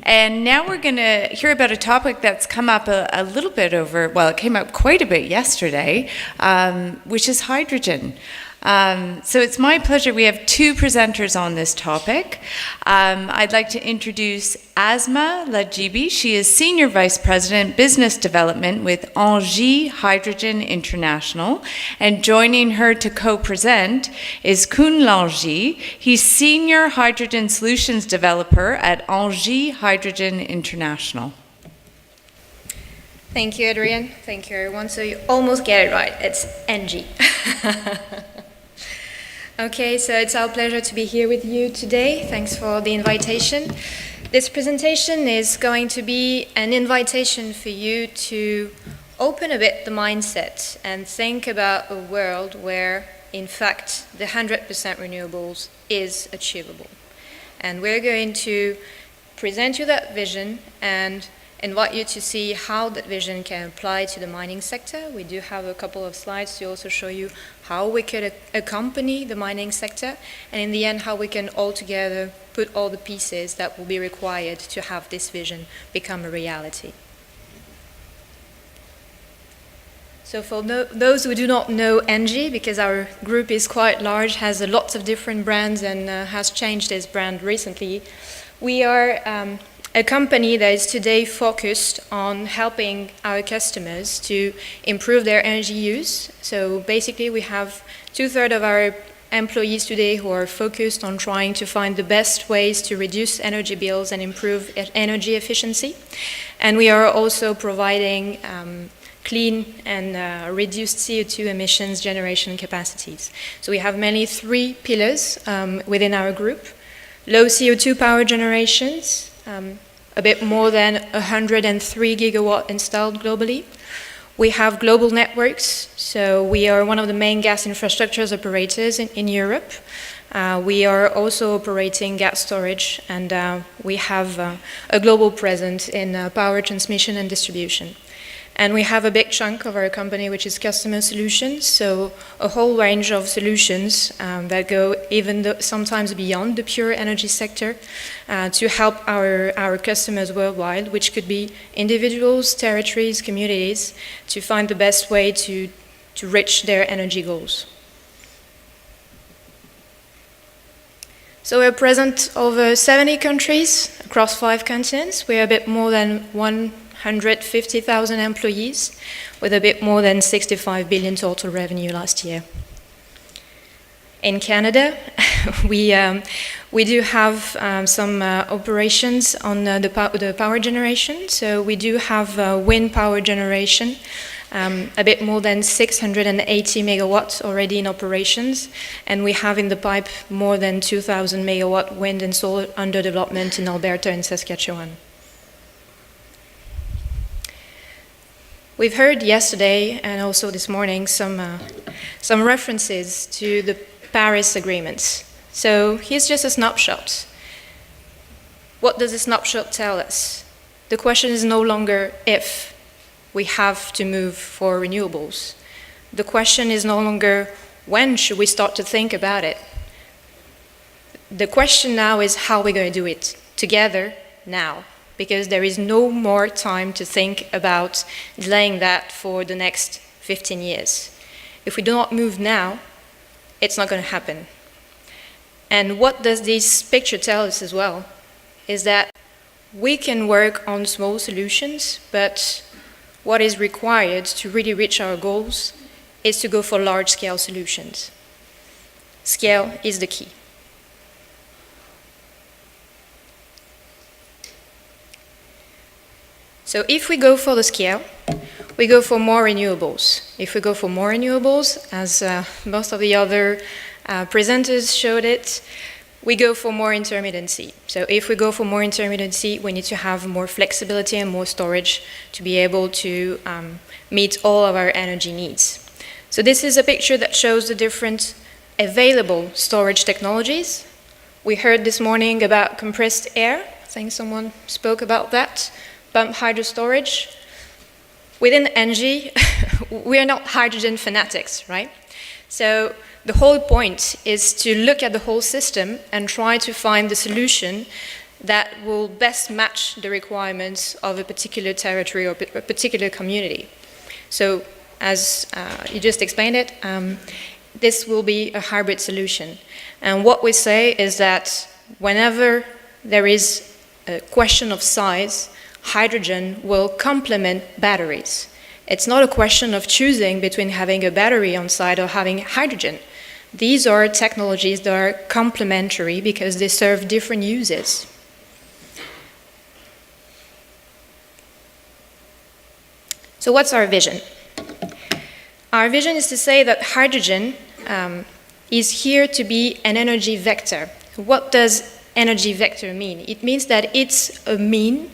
And now we're going to hear about a topic that's come up a little bit it came up quite a bit yesterday, which is hydrogen. So it's my pleasure. We have two presenters on this topic. I'd like to introduce Asma Lajibi. She is Senior Vice President, Business Development with Engie Hydrogen International. And joining her to co-present is Koen Langy. He's Senior Hydrogen Solutions Developer at Engie Hydrogen International. Thank you, Adrienne. Thank you, everyone. So you almost get it right. It's Engie. Okay, so it's our pleasure to be here with you today. Thanks for the invitation. This presentation is going to be an invitation for you to open a bit the mindset and think about a world where, in fact, the 100% renewables is achievable. And we're going to present you that vision and invite you to see how that vision can apply to the mining sector. We do have a couple of slides to also show you how we could accompany the mining sector, and in the end, how we can all together put all the pieces that will be required to have this vision become a reality. So for those who do not know Engie, because our group is quite large, has lots of different brands and has changed its brand recently, we are a company that is today focused on helping our customers to improve their energy use. So basically we have 2/3 of our employees today who are focused on trying to find the best ways to reduce energy bills and improve energy efficiency. And we are also providing clean and reduced CO2 emissions generation capacities. So we have mainly 3 pillars within our group. Low CO2 power generations, a bit more than 103 gigawatt installed globally. We have global networks, so we are one of the main gas infrastructures operators in Europe. We are also operating gas storage, and we have a global presence in power transmission and distribution. And we have a big chunk of our company which is customer solutions, so a whole range of solutions that go even sometimes beyond the pure energy sector to help our customers worldwide, which could be individuals, territories, communities, to find the best way to reach their energy goals. So we're present over 70 countries across 5 continents. We're a bit more than 150,000 employees with a bit more than 65 billion total revenue last year. In Canada, we do have some operations on the power generation. So we do have wind power generation, a bit more than 680 megawatts already in operations, and we have in the pipe more than 2,000 megawatt wind and solar under development in Alberta and Saskatchewan. We've heard yesterday and also this morning some references to the Paris agreements. So here's just a snapshot. What does a snapshot tell us? The question is no longer if we have to move for renewables. The question is no longer when should we start to think about it. The question now is how we're going to do it together now, because there is no more time to think about delaying that for the next 15 years. If we do not move now, it's not going to happen. And what does this picture tell us as well is that we can work on small solutions, but what is required to really reach our goals is to go for large-scale solutions. Scale is the key. So if we go for the scale, we go for more renewables. If we go for more renewables, as most of the other presenters showed it, we go for more intermittency. So if we go for more intermittency, we need to have more flexibility and more storage to be able to meet all of our energy needs. So this is a picture that shows the different available storage technologies. We heard this morning about compressed air. I think someone spoke about that. Pumped hydro storage. Within Engie, we are not hydrogen fanatics, right? So the whole point is to look at the whole system and try to find the solution that will best match the requirements of a particular territory or a particular community. So, as you just explained it, this will be a hybrid solution. And what we say is that whenever there is a question of size, hydrogen will complement batteries. It's not a question of choosing between having a battery on site or having hydrogen. These are technologies that are complementary because they serve different uses. So what's our vision? Our vision is to say that hydrogen is here to be an energy vector. What does energy vector mean? It means that it's a mean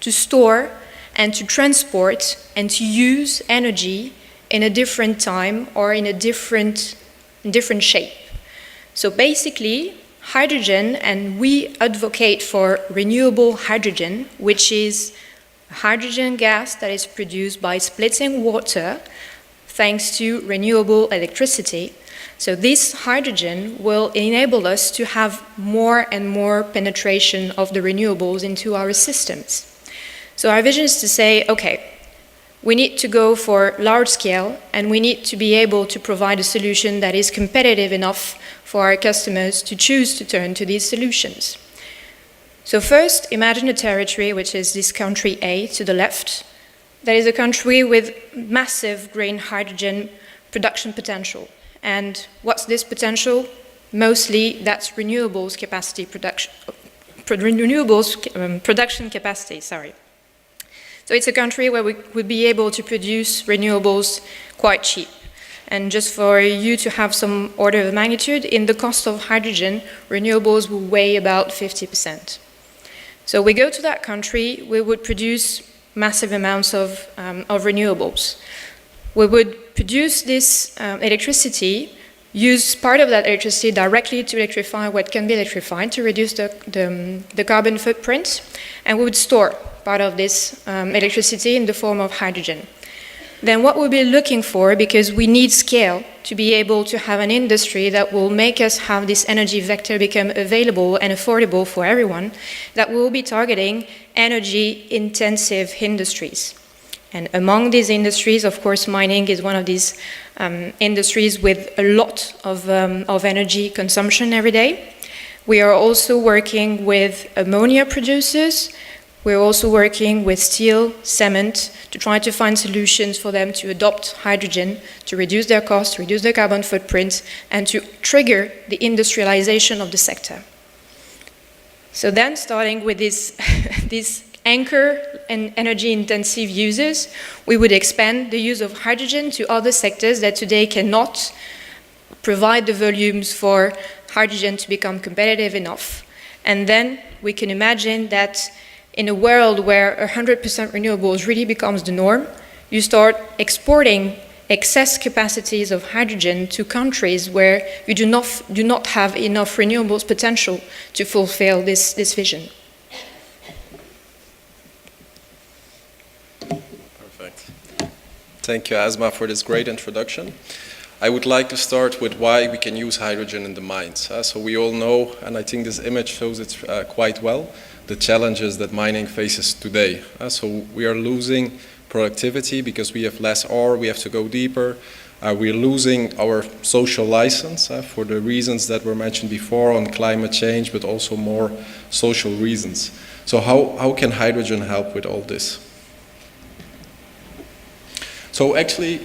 to store and to transport and to use energy in a different time or in a different shape. So basically, hydrogen, and we advocate for renewable hydrogen, which is hydrogen gas that is produced by splitting water thanks to renewable electricity. So this hydrogen will enable us to have more and more penetration of the renewables into our systems. So our vision is to say, okay, we need to go for large scale, and we need to be able to provide a solution that is competitive enough for our customers to choose to turn to these solutions. So first, imagine a territory, which is this country A to the left. That is a country with massive green hydrogen production potential. And what's this potential? Mostly that's renewables capacity production, production capacity, sorry. So it's a country where we would be able to produce renewables quite cheap. And just for you to have some order of magnitude, in the cost of hydrogen, renewables will weigh about 50%. So we go to that country, we would produce massive amounts of renewables. We would produce this electricity, use part of that electricity directly to electrify what can be electrified to reduce the carbon footprint, and we would store part of this electricity in the form of hydrogen. Then what we'll be looking for, because we need scale to be able to have an industry that will make us have this energy vector become available and affordable for everyone, that we'll be targeting energy-intensive industries. And among these industries, of course, mining is one of these industries with a lot of energy consumption every day. We are also working with ammonia producers. We're also working with steel, cement, to try to find solutions for them to adopt hydrogen, to reduce their costs, reduce their carbon footprint, and to trigger the industrialization of the sector. So then, starting with these anchor and energy-intensive uses, we would expand the use of hydrogen to other sectors that today cannot provide the volumes for hydrogen to become competitive enough. And then we can imagine that in a world where 100% renewables really becomes the norm, you start exporting excess capacities of hydrogen to countries where you do not have enough renewables potential to fulfill this vision. Perfect. Thank you, Asma, for this great introduction. I would like to start with why we can use hydrogen in the mines. So we all know, and I think this image shows it quite well, the challenges that mining faces today. So we are losing productivity because we have less ore, we have to go deeper. We're losing our social license for the reasons that were mentioned before on climate change, but also more social reasons. So how can hydrogen help with all this? So actually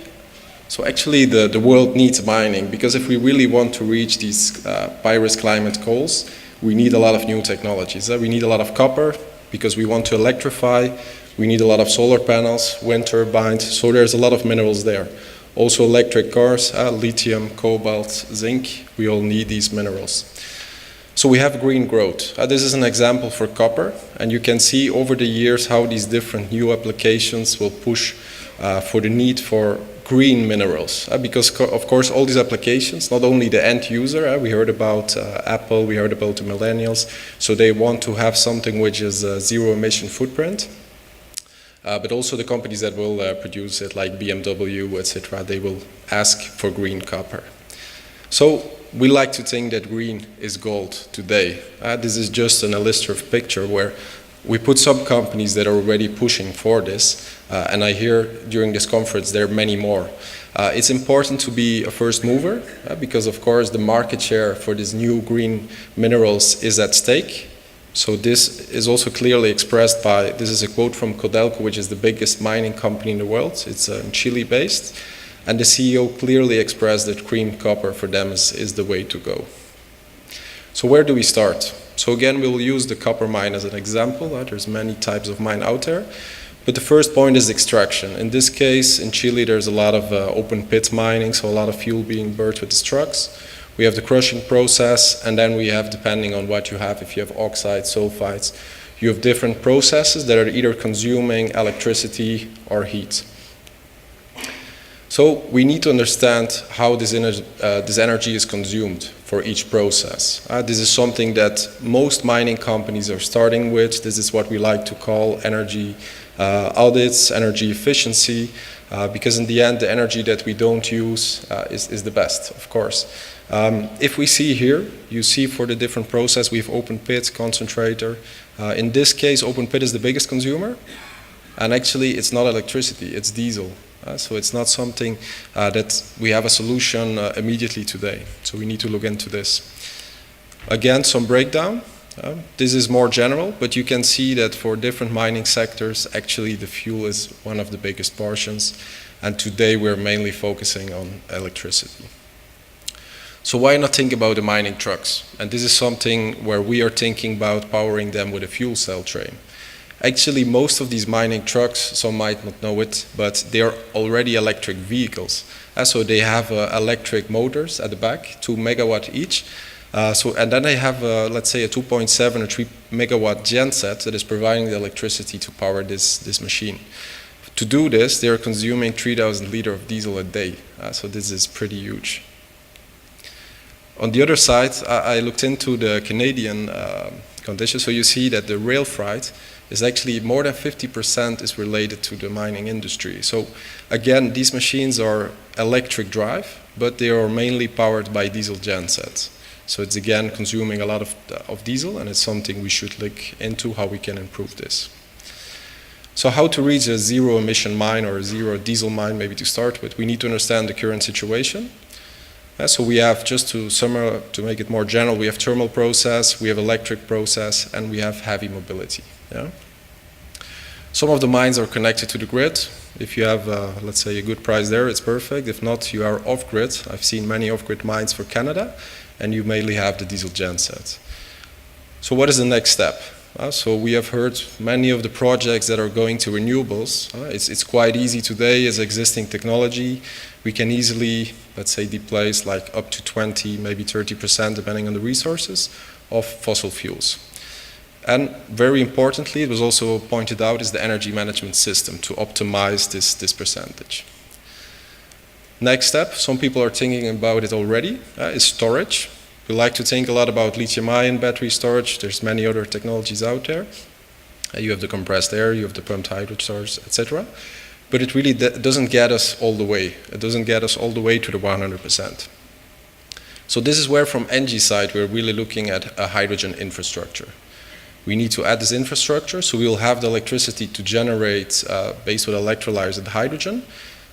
the world needs mining, because if we really want to reach these Paris climate goals, we need a lot of new technologies. We need a lot of copper because we want to electrify. We need a lot of solar panels, wind turbines, so there's a lot of minerals there. Also electric cars, lithium, cobalt, zinc, we all need these minerals. So we have green growth. This is an example for copper, and you can see over the years how these different new applications will push for the need for green minerals, because of course all these applications, not only the end user, we heard about Apple, we heard about the millennials, so they want to have something which is a zero emission footprint, but also the companies that will produce it, like BMW, etc., they will ask for green copper. So we like to think that green is gold today. This is just an illustrative picture where we put some companies that are already pushing for this, and I hear during this conference there are many more. It's important to be a first mover because, of course, the market share for these new green minerals is at stake. So this is also clearly expressed by, this is a quote from Codelco, which is the biggest mining company in the world. It's Chile based. And the CEO clearly expressed that green copper for them is the way to go. So where do we start? So again, we'll use the copper mine as an example. There's many types of mine out there. But the first point is extraction. In this case, in Chile, there's a lot of open pit mining, so a lot of fuel being burnt with these trucks. We have the crushing process, and then we have, depending on what you have, if you have oxides, sulfides, you have different processes that are either consuming electricity or heat. So we need to understand how this energy is consumed for each process. This is something that most mining companies are starting with. This is what we like to call energy audits, energy efficiency, because in the end, the energy that we don't use is the best, of course. If we see here, you see for the different process, we have open pit, concentrator. In this case, open pit is the biggest consumer, and actually it's not electricity, it's diesel. So it's not something that we have a solution immediately today. So we need to look into this. Again, some breakdown. This is more general, but you can see that for different mining sectors, actually the fuel is one of the biggest portions. And today we're mainly focusing on electricity. So why not think about the mining trucks? And this is something where we are thinking about powering them with a fuel cell train. Actually, most of these mining trucks, some might not know it, but they are already electric vehicles. So they have electric motors at the back, 2 megawatt each. And then they have, let's say, a 2.7 or 3 megawatt genset that is providing the electricity to power this machine. To do this, they are consuming 3,000 liters of diesel a day. So this is pretty huge. On the other side, I looked into the Canadian conditions. So you see that the rail freight is actually more than 50% is related to the mining industry. So again, these machines are electric drive, but they are mainly powered by diesel gensets. So it's again consuming a lot of diesel, and it's something we should look into how we can improve this. So how to reach a zero emission mine or a zero diesel mine, maybe to start with, we need to understand the current situation. So we have, just to make it more general, we have thermal process, we have electric process, and we have heavy mobility. Yeah? Some of the mines are connected to the grid. If you have, let's say, a good price there, it's perfect. If not, you are off-grid. I've seen many off-grid mines for Canada, and you mainly have the diesel genset. So what is the next step? So we have heard many of the projects that are going to renewables. It's quite easy today as existing technology. We can easily, let's say, displace like up to 20, maybe 30%, depending on the resources, of fossil fuels. And very importantly, it was also pointed out, is the energy management system to optimize this percentage. Next step, some people are thinking about it already, is storage. We like to think a lot about lithium-ion battery storage. There's many other technologies out there. You have the compressed air, you have the pumped hydro storage, etc. But it really doesn't get us all the way. It doesn't get us all the way to the 100%. So this is where, from ENGIE side, we're really looking at a hydrogen infrastructure. We need to add this infrastructure, so we'll have the electricity to generate based with electrolyzers and hydrogen.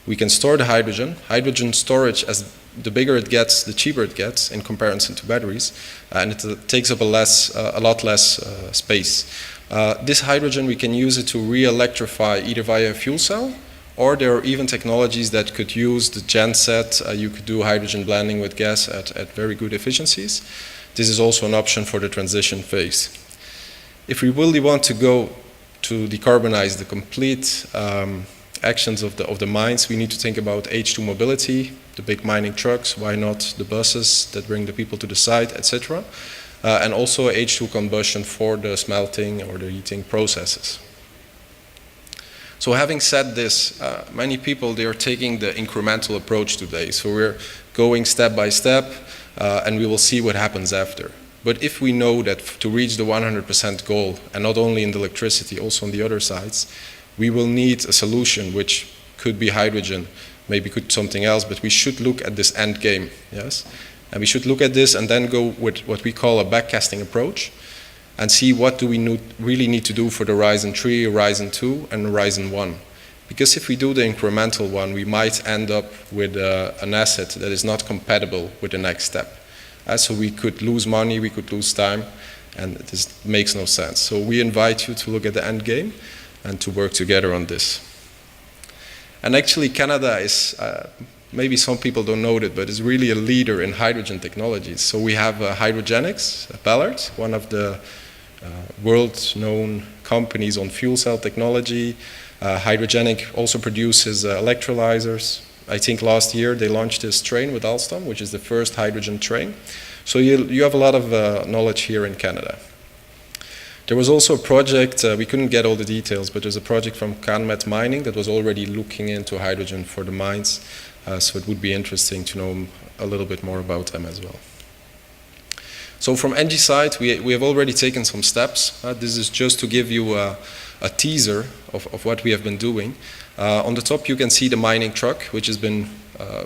We can store the hydrogen. Hydrogen storage, as the bigger it gets, the cheaper it gets in comparison to batteries, and it takes up a lot less space. This hydrogen, we can use it to re-electrify either via a fuel cell, or there are even technologies that could use the genset. You could do hydrogen blending with gas at very good efficiencies. This is also an option for the transition phase. If we really want to go to decarbonize the complete actions of the mines, we need to think about H2 mobility, the big mining trucks, why not the buses that bring the people to the site, etc. And also H2 combustion for the smelting or the heating processes. So having said this, many people, they are taking the incremental approach today. So we're going step by step, and we will see what happens after. But if we know that to reach the 100% goal, and not only in the electricity, also on the other sides, we will need a solution which could be hydrogen, maybe could something else, but we should look at this end game, yes? And we should look at this and then go with what we call a backcasting approach and see what do we really need to do for the Horizon 3, Horizon 2, and Horizon 1. Because if we do the incremental one, we might end up with an asset that is not compatible with the next step. So we could lose money, we could lose time, and this makes no sense. So we invite you to look at the end game and to work together on this. And actually Canada is, maybe some people don't know it, but is really a leader in hydrogen technologies. So we have Hydrogenics, Ballard, one of the world-known companies on fuel cell technology. Hydrogenic also produces electrolyzers. I think last year they launched this train with Alstom, which is the first hydrogen train. So you have a lot of knowledge here in Canada. There was also a project, we couldn't get all the details, but there's a project from Canmet Mining that was already looking into hydrogen for the mines. So it would be interesting to know a little bit more about them as well. So from ENGIE side, we have already taken some steps. This is just to give you a teaser of what we have been doing. On the top you can see the mining truck, which has been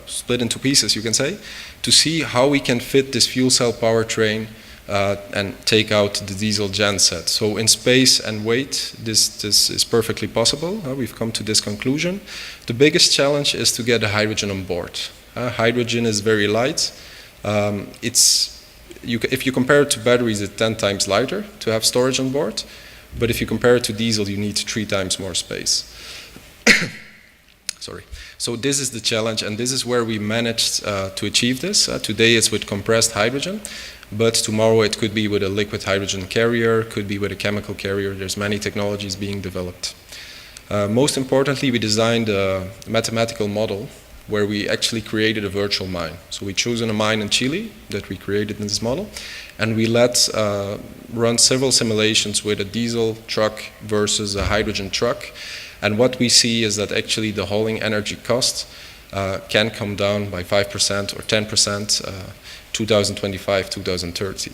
split into pieces, you can say, to see how we can fit this fuel cell powertrain and take out the diesel genset. So in space and weight, this is perfectly possible. We've come to this conclusion. The biggest challenge is to get the hydrogen on board. Hydrogen is very light. If you compare it to batteries, it's 10 times lighter to have storage on board. But if you compare it to diesel, you need 3 times more space. Sorry. So this is the challenge, and this is where we managed to achieve this. Today it's with compressed hydrogen, but tomorrow it could be with a liquid hydrogen carrier, could be with a chemical carrier. There's many technologies being developed. Most importantly, we designed a mathematical model where we actually created a virtual mine. So we chosen a mine in Chile that we created in this model, and we run several simulations with a diesel truck versus a hydrogen truck. And what we see is that actually the hauling energy cost can come down by 5% or 10%, 2025, 2030.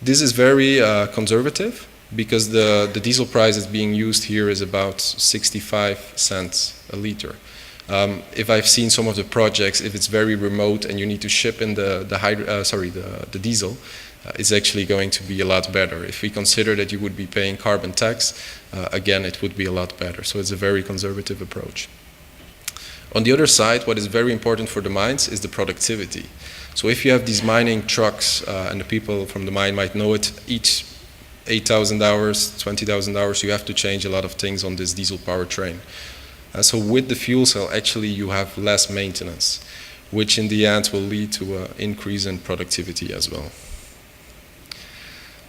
This is very conservative because the diesel price that's being used here is about 65 cents a liter. If I've seen some of the projects, if it's very remote and you need to ship in the diesel, it's actually going to be a lot better. If we consider that you would be paying carbon tax, again, it would be a lot better. So it's a very conservative approach. On the other side, what is very important for the mines is the productivity. So if you have these mining trucks, and the people from the mine might know it, each 8,000 hours, 20,000 hours, you have to change a lot of things on this diesel powertrain. So with the fuel cell, actually you have less maintenance, which in the end will lead to an increase in productivity as well.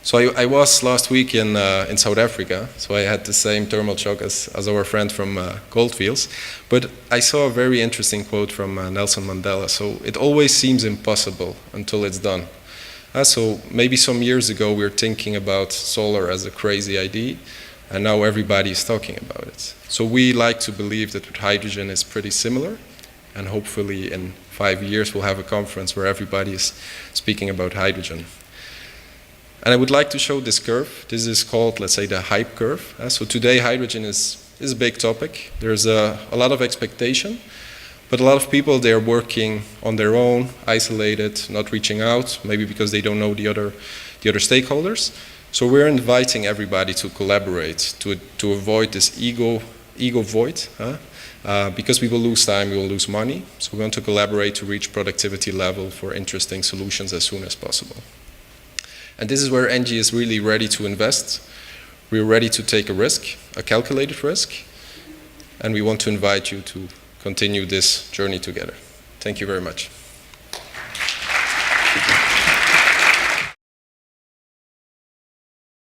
So I was last week in South Africa, so I had the same thermal shock as our friend from Goldfields, but I saw a very interesting quote from Nelson Mandela. So it always seems impossible until it's done. So maybe some years ago we were thinking about solar as a crazy idea, and now everybody is talking about it. So we like to believe that with hydrogen is pretty similar, and hopefully in 5 years we'll have a conference where everybody is speaking about hydrogen. And I would like to show this curve. This is called, let's say, the hype curve. So today hydrogen is a big topic. There's a lot of expectation, but a lot of people, they're working on their own, isolated, not reaching out, maybe because they don't know the other stakeholders. So we're inviting everybody to collaborate, to avoid this ego void, because we will lose time, we will lose money. So we're going to collaborate to reach productivity level for interesting solutions as soon as possible. And this is where ENGIE is really ready to invest. We're ready to take a risk, a calculated risk, and we want to invite you to continue this journey together. Thank you very much.